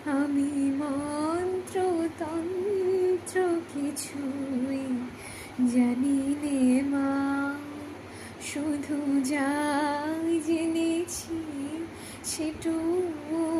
আমি মন্ত্র তন্ত্র কিছুই জানি নে মা, শুধু যাই জেনেছি সেটুকু